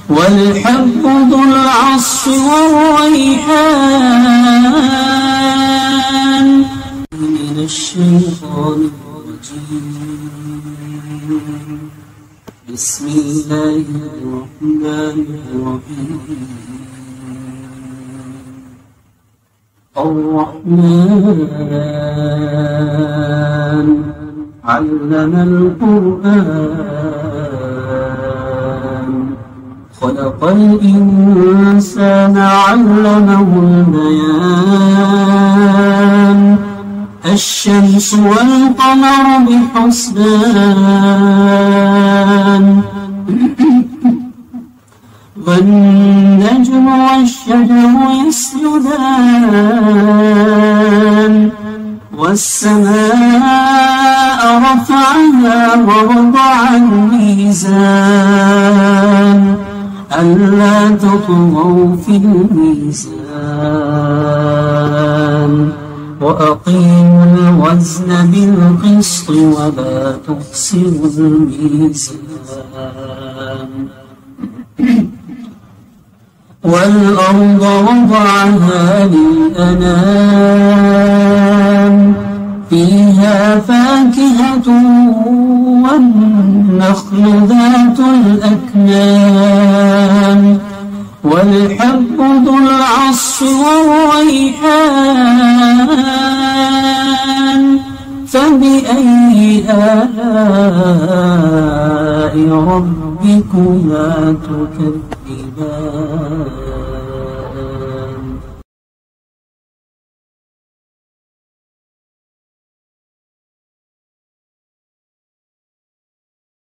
والحب ذو العصف والريحان من الشيطان الرجيم بسم الله الرحمن الرحيم الرحمن علم القرآن خلق الإنسان علمه البيان الشمس والقمر بحسبان والنجم والشجر يسجدان والسماء رفعها ووضع الميزان ألا تطغوا في الميزان وأقيموا الوزن بالقسط ولا تخسروا الميزان والأرض وضعها للأنام فيها فاكهة والنخل ذات الأكمام والحب ذو العصف والريحان فبأي آلاء ربكما تكذبان